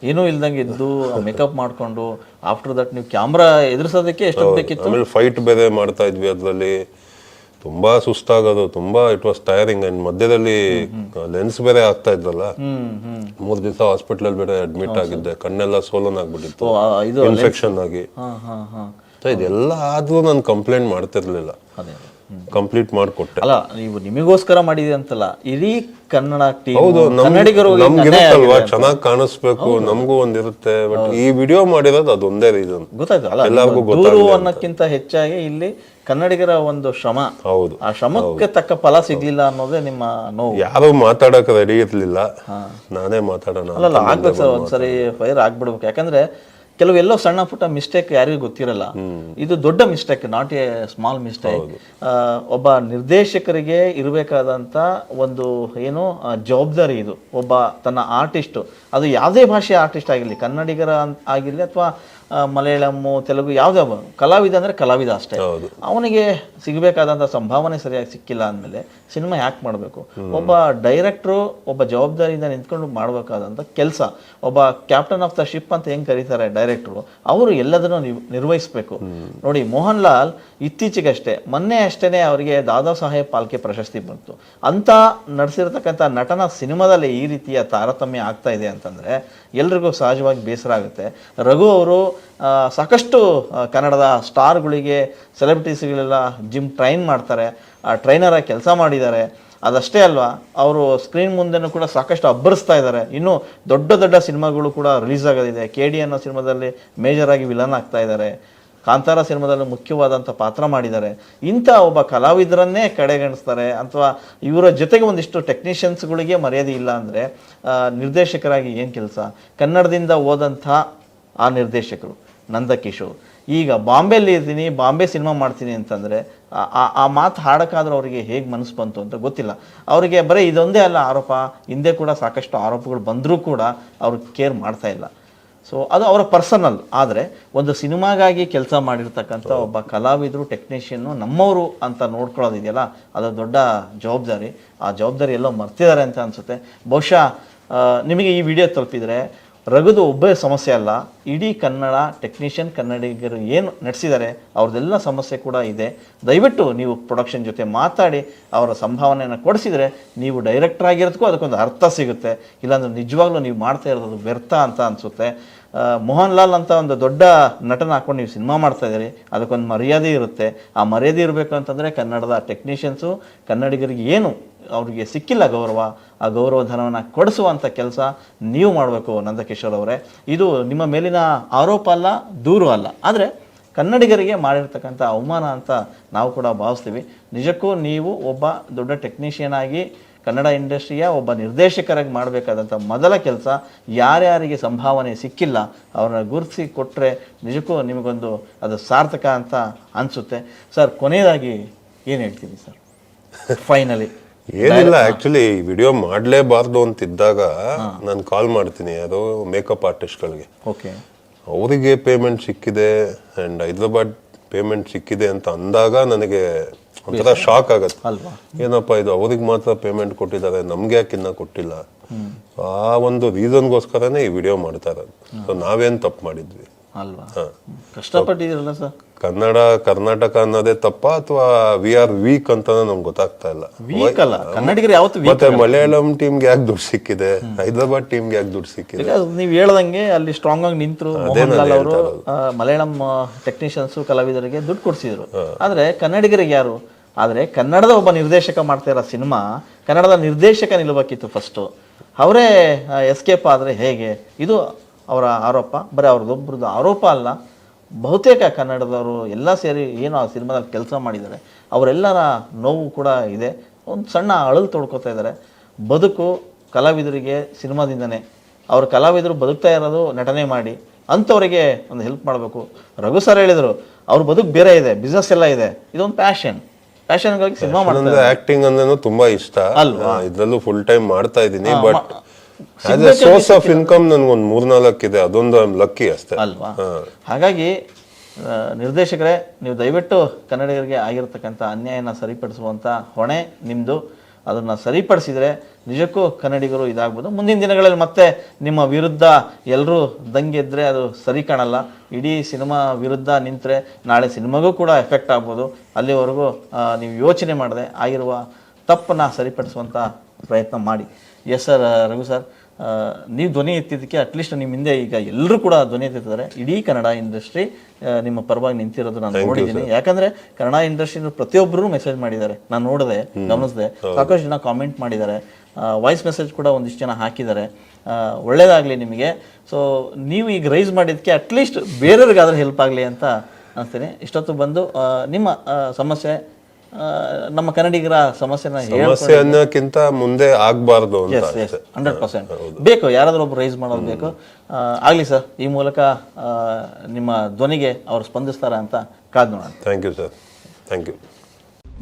[SPEAKER 1] ಏನೂ ಇಲ್ದಂಗೆ ಇದ್ದು ಮೇಕಪ್ ಮಾಡ್ಕೊಂಡು ಆಫ್ಟರ್ ದಟ್ ನೀವು ಕ್ಯಾಮ್ರಾ ಎದುರಿಸೋದಕ್ಕೆ ಎಷ್ಟು ಬೇಕಿತ್ತು.
[SPEAKER 2] ಆಮೇಲೆ ಫೈಟ್ ಬೇರೆ ಮಾಡ್ತಾ ಇದ್ವಿ, ಅದರಲ್ಲಿ ತುಂಬಾ ಸುಸ್ತಾಗೋದು, ತುಂಬಾ ಇಟ್ ವಾಸ್ ಟೈರಿಂಗ್. ಅಂಡ್ ಮಧ್ಯದಲ್ಲಿ ಲೆನ್ಸ್ ಬೇರೆ ಆಗ್ತಾ ಇದ್ರಲ್ಲ, 3 ದಿವಸ ಹಾಸ್ಪಿಟಲ್ ಬೇರೆ ಅಡ್ಮಿಟ್ ಆಗಿದ್ದೆ, ಕಣ್ಣೆಲ್ಲ ಸೋಲನ್ ಆಗ್ಬಿಟ್ಟಿತ್ತು ಇನ್ಫೆಕ್ಷನ್ ಆಗಿ. ಇದೆಲ್ಲ ಆದ್ರೂ ನಾನು ಕಂಪ್ಲೇಂಟ್ ಮಾಡ್ತಿರ್ಲಿಲ್ಲ, ಕಂಪ್ಲೀಟ್ ಮಾಡ್ಕೊಟ್ಟೆ.
[SPEAKER 1] ಅಲ್ಲ, ನೀವು ನಿಮಗೋಸ್ಕರ ಮಾಡಿದ್ರಿ ಅಂತಲ್ಲ, ಇಡೀ ಕನ್ನಡ ಟೀಮ್,
[SPEAKER 2] ಹೌದು, ನಮ್ಗಿರುತ್ತಲ್ವಾ, ಚೆನ್ನಾಗಿ ಕಾಣಿಸ್ಬೇಕು, ನಮಗೂ ಒಂದಿರುತ್ತೆ. ಬಟ್ ಈ ವಿಡಿಯೋ ಮಾಡಿರೋದು ಅದೊಂದೇ ರೀಸನ್,
[SPEAKER 1] ಗೊತ್ತಾಯ್ತು ಅಲ್ಲ, ಎಲ್ಲರಿಗೂ ಗೊತ್ತಾಯ್ತು ಅನ್ನಕ್ಕಿಂತ ಹೆಚ್ಚಾಗಿ ಇಲ್ಲಿ ಕನ್ನಡಿಗರ ಒಂದು ಶ್ರಮ, ಹೌದು, ಆ ಶ್ರಮಕ್ಕೆ ತಕ್ಕ ಫಲ ಸಿಗ್ಲಿಲ್ಲ ಅನ್ನೋದೇ ನಿಮ್ಮ ನೋವು.
[SPEAKER 2] ಯಾರು ಮಾತಾಡಕ್ ರೆಡಿ ಇರ್ಲಿಲ್ಲ, ನಾನೇ ಮಾತಾಡೋಣ.
[SPEAKER 1] ಅಲ್ಲ, ಆಗ್ಬೇಕು ಸರ್, ಒಂದ್ಸರಿ ಫೈರ್ ಆಗ್ಬಿಡ್ಬೇಕು. ಯಾಕಂದ್ರೆ ಕೆಲವೆಲ್ಲೋ ಸಣ್ಣ ಪುಟ್ಟ ಮಿಸ್ಟೇಕ್ ಯಾರಿಗೂ ಗೊತ್ತಿರಲ್ಲ. ಇದು ದೊಡ್ಡ mistake, not A small mistake. ಒಬ್ಬ ನಿರ್ದೇಶಕರಿಗೆ ಇರಬೇಕಾದಂತ ಒಂದು ಏನು ಜವಾಬ್ದಾರಿ ಇದು. ಒಬ್ಬ ತನ್ನ ಆರ್ಟಿಸ್ಟ್, ಅದು ಯಾವುದೇ ಭಾಷೆಯ ಆರ್ಟಿಸ್ಟ್ ಆಗಿರಲಿ, ಕನ್ನಡಿಗರ ಆಗಿರಲಿ ಅಥವಾ ಮಲಯಾಳಮ್ಮು, ತೆಲುಗು, ಯಾವುದೇ ಕಲಾವಿದ ಅಂದರೆ ಕಲಾವಿದ ಅಷ್ಟೇ. ಅವನಿಗೆ ಸಿಗಬೇಕಾದಂಥ ಸಂಭಾವನೆ ಸರಿಯಾಗಿ ಸಿಕ್ಕಿಲ್ಲ ಅಂದಮೇಲೆ ಸಿನಿಮಾ ಯಾಕೆ ಮಾಡಬೇಕು? ಒಬ್ಬ ಡೈರೆಕ್ಟ್ರು ಒಬ್ಬ ಜವಾಬ್ದಾರಿಯಿಂದ ನಿಂತ್ಕೊಂಡು ಮಾಡಬೇಕಾದಂಥ ಕೆಲಸ. ಒಬ್ಬ ಕ್ಯಾಪ್ಟನ್ ಆಫ್ ದ ಶಿಪ್ ಅಂತ ಹೆಂಗೆ ಕರೀತಾರೆ ಡೈರೆಕ್ಟ್ರು, ಅವರು ಎಲ್ಲದನ್ನು ನಿರ್ವಹಿಸಬೇಕು. ನೋಡಿ, ಮೋಹನ್ ಲಾಲ್ ಇತ್ತೀಚೆಗಷ್ಟೇ ಮೊನ್ನೆ ಅಷ್ಟೇ ಅವರಿಗೆ ದಾದಾ ಸಾಹೇಬ್ ಫಾಲ್ಕೆ ಪ್ರಶಸ್ತಿ ಬಂತು. ಅಂತ ನಡೆಸಿರ್ತಕ್ಕಂಥ ನಟನ ಸಿನಿಮಾದಲ್ಲಿ ಈ ರೀತಿಯ ತಾರತಮ್ಯ ಆಗ್ತಾ ಇದೆ ಅಂತಂದರೆ ಎಲ್ರಿಗೂ ಸಹಜವಾಗಿ ಬೇಸರ ಆಗುತ್ತೆ. ರಘು ಅವರು ಸಾಕಷ್ಟು ಕನ್ನಡದ ಸ್ಟಾರ್ಗಳಿಗೆ, ಸೆಲೆಬ್ರಿಟೀಸ್ಗಳೆಲ್ಲ ಜಿಮ್ ಟ್ರೈನ್ ಮಾಡ್ತಾರೆ, ಟ್ರೈನರಾಗಿ ಕೆಲಸ ಮಾಡಿದ್ದಾರೆ. ಅದಷ್ಟೇ ಅಲ್ವಾ, ಅವರು ಸ್ಕ್ರೀನ್ ಮುಂದೆನೂ ಕೂಡ ಸಾಕಷ್ಟು ಅಬ್ಬರಿಸ್ತಾ ಇದ್ದಾರೆ. ಇನ್ನೂ ದೊಡ್ಡ ದೊಡ್ಡ ಸಿನಿಮಾಗಳು ಕೂಡ ರಿಲೀಸ್ ಆಗೋದಿದೆ. KD ಅನ್ನೋ ಸಿನಿಮಾದಲ್ಲಿ ಮೇಜರ್ ಆಗಿ ವಿಲನ್ ಆಗ್ತಾ ಇದ್ದಾರೆ. ಕಾಂತಾರ ಸಿನಿಮಾದಲ್ಲಿ ಮುಖ್ಯವಾದಂಥ ಪಾತ್ರ ಮಾಡಿದ್ದಾರೆ. ಇಂಥ ಒಬ್ಬ ಕಲಾವಿದರನ್ನೇ ಕಡೆಗಣಿಸ್ತಾರೆ. ಅಥವಾ ಇವರ ಜೊತೆಗೆ ಒಂದಿಷ್ಟು ಟೆಕ್ನಿಷಿಯನ್ಸ್ಗಳಿಗೆ ಮರ್ಯಾದೆ ಇಲ್ಲ ಅಂದರೆ ನಿರ್ದೇಶಕರಾಗಿ ಏನು ಕೆಲಸ? ಕನ್ನಡದಿಂದ ಹೋದಂಥ ಆ ನಿರ್ದೇಶಕರು ನಂದಕಿಶೋರ್ ಈಗ ಬಾಂಬೆಯಲ್ಲಿ ಇರ್ತೀನಿ, ಬಾಂಬೆ ಸಿನಿಮಾ ಮಾಡ್ತೀನಿ ಅಂತಂದರೆ ಆ ಮಾತು ಹಾಡೋಕ್ಕಾದ್ರೂ ಅವರಿಗೆ ಹೇಗೆ ಮನಸ್ಸು ಬಂತು ಅಂತ ಗೊತ್ತಿಲ್ಲ. ಅವರಿಗೆ ಬರೀ ಇದೊಂದೇ ಅಲ್ಲ ಆರೋಪ, ಹಿಂದೆ ಕೂಡ ಸಾಕಷ್ಟು ಆರೋಪಗಳು ಬಂದರೂ ಕೂಡ ಅವರು ಕೇರ್ ಮಾಡ್ತಾ ಇಲ್ಲ. ಸೊ ಅದು ಅವರ ಪರ್ಸನಲ್. ಆದರೆ ಒಂದು ಸಿನಿಮಾಗಾಗಿ ಕೆಲಸ ಮಾಡಿರ್ತಕ್ಕಂಥ ಒಬ್ಬ ಕಲಾವಿದರು, ಟೆಕ್ನಿಷಿಯನ್ನು ನಮ್ಮವರು ಅಂತ ನೋಡ್ಕೊಳ್ಳೋದಿದೆಯಲ್ಲ, ಅದು ದೊಡ್ಡ ಜವಾಬ್ದಾರಿ. ಆ ಜವಾಬ್ದಾರಿ ಎಲ್ಲೋ ಮರ್ತಿದ್ದಾರೆ ಅಂತ ಅನಿಸುತ್ತೆ. ಬಹುಶಃ ನಿಮಗೆ ಈ ವಿಡಿಯೋ ತಲುಪಿದರೆ ರಘುದು ಒಬ್ಬೇ ಸಮಸ್ಯೆ ಅಲ್ಲ, ಇಡೀ ಕನ್ನಡ ಟೆಕ್ನಿಷಿಯನ್ ಕನ್ನಡಿಗರು ಏನು ನಡೆಸಿದ್ದಾರೆ ಅವ್ರದ್ದೆಲ್ಲ ಸಮಸ್ಯೆ ಕೂಡ ಇದೆ. ದಯವಿಟ್ಟು ನೀವು ಪ್ರೊಡಕ್ಷನ್ ಜೊತೆ ಮಾತಾಡಿ ಅವರ ಸಂಭಾವನೆಯನ್ನು ಕೊಡಿಸಿದರೆ ನೀವು ಡೈರೆಕ್ಟರ್ ಆಗಿರೋದಕ್ಕೂ ಅದಕ್ಕೊಂದು ಅರ್ಥ ಸಿಗುತ್ತೆ. ಇಲ್ಲಾಂದ್ರೆ ನಿಜವಾಗ್ಲೂ ನೀವು ಮಾಡ್ತಾ ಇರೋದು ವ್ಯರ್ಥ ಅಂತ ಅನಿಸುತ್ತೆ. ಮೋಹನ್ ಲಾಲ್ ಅಂತ ಒಂದು ದೊಡ್ಡ ನಟನ ಹಾಕೊಂಡು ನೀವು ಸಿನಿಮಾ ಮಾಡ್ತಾ ಇದ್ದೀರಿ, ಅದಕ್ಕೊಂದು ಮರ್ಯಾದೆ ಇರುತ್ತೆ. ಆ ಮರ್ಯಾದೆ ಇರಬೇಕು ಅಂತಂದರೆ ಕನ್ನಡದ ಟೆಕ್ನಿಷಿಯನ್ಸು, ಕನ್ನಡಿಗರಿಗೆ ಏನು ಅವರಿಗೆ ಸಿಕ್ಕಿಲ್ಲ ಗೌರವ, ಆ ಗೌರವ ಧನವನ್ನು ಕೊಡಿಸುವಂಥ ಕೆಲಸ ನೀವು ಮಾಡಬೇಕು ನಂದಕಿಶೋರ್ ಅವರೇ. ಇದು ನಿಮ್ಮ ಮೇಲಿನ ಆರೋಪ ಅಲ್ಲ, ದೂರು ಅಲ್ಲ, ಆದರೆ ಕನ್ನಡಿಗರಿಗೆ ಮಾಡಿರ್ತಕ್ಕಂಥ ಅವಮಾನ ಅಂತ ನಾವು ಕೂಡ ಭಾವಿಸ್ತೀವಿ. ನಿಜಕ್ಕೂ ನೀವು ಒಬ್ಬ ದೊಡ್ಡ ಟೆಕ್ನಿಷಿಯನ್ ಆಗಿ ಕನ್ನಡ ಇಂಡಸ್ಟ್ರಿಯ ಒಬ್ಬ ನಿರ್ದೇಶಕರಾಗಿ ಮಾಡಬೇಕಾದಂಥ ಮೊದಲ ಕೆಲಸ, ಯಾರ್ಯಾರಿಗೆ ಸಂಭಾವನೆ ಸಿಕ್ಕಿಲ್ಲ ಅವ್ರನ್ನ ಗುರುತಿಸಿ ಕೊಟ್ಟರೆ ನಿಜಕ್ಕೂ ನಿಮಗೊಂದು ಅದು ಸಾರ್ಥಕ ಅಂತ ಅನಿಸುತ್ತೆ. ಸರ್, ಕೊನೆಯದಾಗಿ ಏನು ಹೇಳ್ತೀವಿ ಸರ್ ಫೈನಲಿ?
[SPEAKER 2] ಏನಿಲ್ಲ, ಆಕ್ಚುಲಿ ವಿಡಿಯೋ ಮಾಡಲೇಬಾರ್ದು ಅಂತಿದ್ದಾಗ ನಾನು ಕಾಲ್ ಮಾಡ್ತೀನಿ ಯಾರೋ ಮೇಕಪ್ ಆರ್ಟಿಸ್ಟ್ಗಳಿಗೆ.
[SPEAKER 1] ಓಕೆ,
[SPEAKER 2] ಅವರಿಗೆ ಪೇಮೆಂಟ್ ಸಿಕ್ಕಿದೆ ಆ್ಯಂಡ್ ಹೈದ್ರಾಬಾದ್ ಪೇಮೆಂಟ್ ಸಿಕ್ಕಿದೆ ಅಂತ ಅಂದಾಗ ನನಗೆ ಒಂಥರ ಶಾಕ್ ಆಗತ್ತೆ. ಏನಪ್ಪ ಇದು ಅವ್ರಿಗೆ ಮಾತ್ರ ಪೇಮೆಂಟ್ ಕೊಟ್ಟಿದ್ದಾರೆ, ನಮ್ಗೆ ಯಾಕೆ ಇನ್ನ ಕೊಟ್ಟಿಲ್ಲ? ಆ ಒಂದು ರೀಸನ್ಗೋಸ್ಕರನೇ ಈ ವಿಡಿಯೋ ಮಾಡ್ತಾ ಇರೋದು. ಸೊ ನಾವೇನು ತಪ್ಪು ಮಾಡಿದ್ವಿ?
[SPEAKER 1] ಅಲ್ವಾ? ಕಷ್ಟಪಟ್ಟಿದ್ದೀರಲ್ಲ ಸರ್.
[SPEAKER 2] ಕರ್ನಾಟಕ ಅನ್ನೋದೇ ತಪ್ಪ ಅಥವಾ ವಿ ಆರ್ ವೀಕ್ ಅಂತ ನಮ್ಗೆ ಗೊತ್ತಾಗ್ತಾ ಇಲ್ಲ.
[SPEAKER 1] ವೀಕ್ ಅಲ್ಲ, ಕನ್ನಡಿಗರು ಯಾವತ್ತು
[SPEAKER 2] ಮತ್ತೆ ಮಲಯಾಳಂ ಟೀಮ್ಗೆ ಯಾಕೆ ದುಡ್ಡು ಸಿಕ್ಕಿದೆ, ಹೈದರಾಬಾದ್ ಟೀಮ್ಗೆ ಯಾಕೆ ದುಡ್ಡು ಸಿಕ್ಕಿದೆ?
[SPEAKER 1] ನೀವು ಹೇಳ್ದಂಗೆ ಅಲ್ಲಿ ಸ್ಟ್ರಾಂಗ್ ಆಗಿ ನಿಂತರು. ಮೋಹನ್ ಲಾಲ್ ಅವರು ಮಲಯಾಳಂ ಟೆಕ್ನಿಷಿಯನ್ಸ್ ಕಲಾವಿದರಿಗೆ ದುಡ್ಡು ಕೊಡಿಸಿದ್ರು. ಆದ್ರೆ ಕನ್ನಡಿಗರಿಗೆ ಯಾರು? ಆದ್ರೆ ಕನ್ನಡದ ಒಬ್ಬ ನಿರ್ದೇಶಕ ಮಾಡ್ತಾ ಇರೋ ಸಿನಿಮಾ ಕನ್ನಡದ ನಿರ್ದೇಶಕ ನಿಲ್ಬೇಕಿತ್ತು ಫಸ್ಟು. ಅವರೇ ಎಸ್ಕೇಪ್ ಆದರೆ ಹೇಗೆ? ಇದು ಅವರ ಆರೋಪ. ಬರೀ ಅವ್ರದ್ದೊಬ್ಬರದ್ದು ಆರೋಪ ಅಲ್ಲ, ಬಹುತೇಕ ಕನ್ನಡದವರು ಎಲ್ಲ ಸೇರಿ ಏನು ಆ ಸಿನಿಮಾದಲ್ಲಿ ಕೆಲಸ ಮಾಡಿದ್ದಾರೆ ಅವರೆಲ್ಲರ ನೋವು ಕೂಡ ಇದೆ. ಒಂದು ಸಣ್ಣ ಅಳಲು ತೊಡ್ಕೊತಾ ಇದ್ದಾರೆ. ಬದುಕು ಕಲಾವಿದರಿಗೆ ಸಿನಿಮಾದಿಂದನೇ. ಅವ್ರ ಕಲಾವಿದರು ಬದುಕ್ತಾ ಇರೋದು ನಟನೆ ಮಾಡಿ, ಅಂಥವರಿಗೆ ಒಂದು ಹೆಲ್ಪ್ ಮಾಡಬೇಕು. ರಘು ಸರ್ ಹೇಳಿದರು ಅವ್ರ ಬದುಕು ಬೇರೆ ಇದೆ, ಬಿಸ್ನೆಸ್ ಎಲ್ಲ ಇದೆ, ಇದೊಂದು ಪ್ಯಾಷನ್ಗಾಗಿ ಸಿನಿಮಾ ಮಾಡ್ತಾರೆ.
[SPEAKER 2] ಆಕ್ಟಿಂಗ್ ಅಂದ್ರೆ ತುಂಬಾ ಇಷ್ಟ
[SPEAKER 1] ಅಲ್ವಾ?
[SPEAKER 2] ಇದ್ರಲ್ಲೂ ಫುಲ್ ಟೈಮ್ ಮಾಡ್ತಾ ಇದ್ದೀನಿ. But as A source of income ನನ್ಗೊಂದು 3-4 ಇದೆ, ಅದೊಂದು ಲಕ್ಕಿ ಅಷ್ಟೇ
[SPEAKER 1] ಅಲ್ವಾ? ಹಾಗಾಗಿ ನಿರ್ದೇಶಕರೇ, ನೀವು ದಯವಿಟ್ಟು ಕನ್ನಡಿಗರಿಗೆ ಆಗಿರ್ತಕ್ಕಂಥ ಅನ್ಯಾಯನ ಸರಿಪಡಿಸುವಂಥ ಹೊಣೆ ನಿಮ್ಮದು. ಅದನ್ನು ಸರಿಪಡಿಸಿದರೆ ನಿಜಕ್ಕೂ ಕನ್ನಡಿಗರು ಇದಾಗ್ಬೋದು. ಮುಂದಿನ ದಿನಗಳಲ್ಲಿ ಮತ್ತೆ ನಿಮ್ಮ ವಿರುದ್ಧ ಎಲ್ಲರೂ ದಂಗೆದ್ರೆ ಅದು ಸರಿ ಕಾಣಲ್ಲ. ಇಡೀ ಸಿನಿಮಾ ವಿರುದ್ಧ ನಿಂತರೆ ನಾಳೆ ಸಿನಿಮಾಗೂ ಕೂಡ ಎಫೆಕ್ಟ್ ಆಗ್ಬೋದು. ಅಲ್ಲಿವರೆಗೂ ನೀವು ಯೋಚನೆ ಮಾಡದೆ ಆಗಿರುವ ತಪ್ಪನ್ನು ಸರಿಪಡಿಸುವಂಥ ಪ್ರಯತ್ನ ಮಾಡಿ. Yes sir. ರಘು ಸರ್, ನೀವು ಧ್ವನಿ ಎತ್ತಿದ್ದಕ್ಕೆ ಅಟ್ಲೀಸ್ಟ್ ನಿಮ್ಮ ಹಿಂದೆ ಈಗ ಎಲ್ಲರೂ ಕೂಡ ಧ್ವನಿ ಎತ್ತಿದ್ದಾರೆ. ಇಡೀ ಕನ್ನಡ ಇಂಡಸ್ಟ್ರಿ ನಿಮ್ಮ ಪರವಾಗಿ ನಿಂತಿರೋದು ನಾನು ನೋಡಿದ್ದೀನಿ. ಯಾಕಂದ್ರೆ ಕನ್ನಡ ಇಂಡಸ್ಟ್ರಿ ಪ್ರತಿಯೊಬ್ಬರು ಮೆಸೇಜ್ ಮಾಡಿದ್ದಾರೆ, ನಾನು ನೋಡಿದೆ, ಗಮನಿಸಿದೆ. ಸಾಕಷ್ಟು ಜನ ಕಾಮೆಂಟ್ ಮಾಡಿದ್ದಾರೆ, ವಾಯ್ಸ್ ಮೆಸೇಜ್ ಕೂಡ ಒಂದಿಷ್ಟು ಜನ ಹಾಕಿದ್ದಾರೆ. ಒಳ್ಳೇದಾಗಲಿ ನಿಮಗೆ. ಸೊ ನೀವು ಈಗ ರೈಸ್ ಮಾಡಿದ್ದಕ್ಕೆ ಅಟ್ಲೀಸ್ಟ್ ಬೇರೆಯವ್ರಿಗಾದ್ರೂ ಹೆಲ್ಪ್ ಆಗಲಿ ಅಂತ ಅನಿಸ್ತೀನಿ. ಇಷ್ಟೊತ್ತು ಬಂದು ನಿಮ್ಮ ಸಮಸ್ಯೆ, ನಮ್ಮ ಕನ್ನಡಿಗರ ಸಮಸ್ಯೆ
[SPEAKER 2] ಅನ್ನೋಕ್ಕಿಂತ ಮುಂದೆ ಆಗ್ಬಾರ್ದು ಅಂತ
[SPEAKER 1] 100% ಬೇಕು. ಯಾರಾದ್ರೂ ಒಬ್ರು ರೈಸ್ ಮಾಡೋದು ಬೇಕು. ಆಗ್ಲಿ ಸರ್, ಈ ಮೂಲಕ ನಿಮ್ಮ ಧ್ವನಿಗೆ ಅವ್ರು ಸ್ಪಂದಿಸ್ತಾರ ಅಂತ ಕಾದ್ ನೋಡೋಣ.
[SPEAKER 2] Thank you sir. Thank you.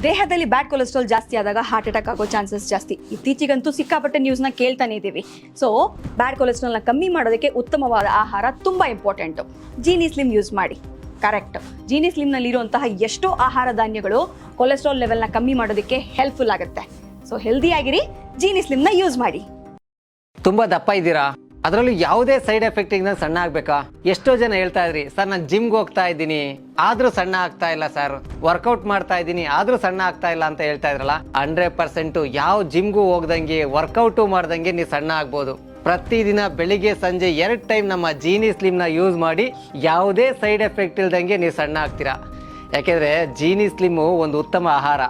[SPEAKER 3] ದೇಹದಲ್ಲಿ ಬ್ಯಾಡ್ ಕೊಲೆಸ್ಟ್ರಾಲ್ ಜಾಸ್ತಿ ಆದಾಗ ಹಾರ್ಟ್ ಅಟ್ಯಾಕ್ ಆಗೋ ಚಾನ್ಸಸ್ ಜಾಸ್ತಿ. ಇತ್ತೀಚೆಗಂತೂ ಸಿಕ್ಕಾಪಟ್ಟೆ ನ್ಯೂಸ್ನ ಕೇಳ್ತಾನೆ ಇದ್ದೀವಿ. ಸೊ ಬ್ಯಾಡ್ ಕೊಲೆಸ್ಟ್ರಾಲ್ನ ಕಮ್ಮಿ ಮಾಡೋದಕ್ಕೆ ಉತ್ತಮವಾದ ಆಹಾರ ತುಂಬ ಇಂಪಾರ್ಟೆಂಟು. ಜೀನಿ ಸ್ಲಿಮ್ ಯೂಸ್ ಮಾಡಿ. ಕರೆಕ್ಟ್. ಜೀನಿ ಸ್ಲಿಮ್ನಲ್ಲಿರುವಂತಹ ಎಷ್ಟೋ ಆಹಾರ ಧಾನ್ಯಗಳು ಕೊಲೆಸ್ಟ್ರಾಲ್ ಲೆವೆಲ್ನ ಕಮ್ಮಿ ಮಾಡೋದಕ್ಕೆ ಹೆಲ್ಪ್ಫುಲ್ ಆಗುತ್ತೆ. ಸೊ ಹೆಲ್ದಿ ಆಗಿರಿ, ಜೀನಿ ಸ್ಲಿಮ್ನ ಯೂಸ್ ಮಾಡಿ.
[SPEAKER 4] ತುಂಬ ದಪ್ಪ ಇದ್ದೀರಾ, ಅದರಲ್ಲೂ ಯಾವುದೇ ಸೈಡ್ ಎಫೆಕ್ಟ್ ಇಂದ ಸಣ್ಣ ಆಗ್ಬೇಕಾ? ಎಷ್ಟೋ ಜನ ಹೇಳ್ತಾ ಇದ್ರಿ, ಸರ್ ನಾನು ಜಿಮ್ಗೆ ಹೋಗ್ತಾ ಇದ್ದೀನಿ ಆದ್ರೂ ಸಣ್ಣ ಆಗ್ತಾ ಇಲ್ಲ ಸರ್, ವರ್ಕೌಟ್ ಮಾಡ್ತಾ ಇದ್ದೀನಿ ಆದ್ರೂ ಸಣ್ಣ ಆಗ್ತಾ ಇಲ್ಲ ಅಂತ ಹೇಳ್ತಾ ಇದ್ರಲ್ಲ. 100% ಯಾವ ಜಿಮ್ಗೂ ಹೋಗ್ದಂಗೆ ವರ್ಕೌಟು ಮಾಡ್ದಂಗೆ ನೀವು ಸಣ್ಣ ಆಗ್ಬೋದು. ಪ್ರತಿದಿನ ಬೆಳಿಗ್ಗೆ ಸಂಜೆ 2 ಟೈಮ್ ನಮ್ಮ ಜೀನಿ ಸ್ಲಿಮ್ನ ಯೂಸ್ ಮಾಡಿ ಯಾವುದೇ ಸೈಡ್ ಎಫೆಕ್ಟ್ ಇಲ್ದಂಗೆ ನೀವು ಸಣ್ಣ ಆಗ್ತೀರಾ. ಯಾಕೆಂದ್ರೆ ಜೀನಿ ಸ್ಲಿಮ್ಮು ಒಂದು ಉತ್ತಮ ಆಹಾರ.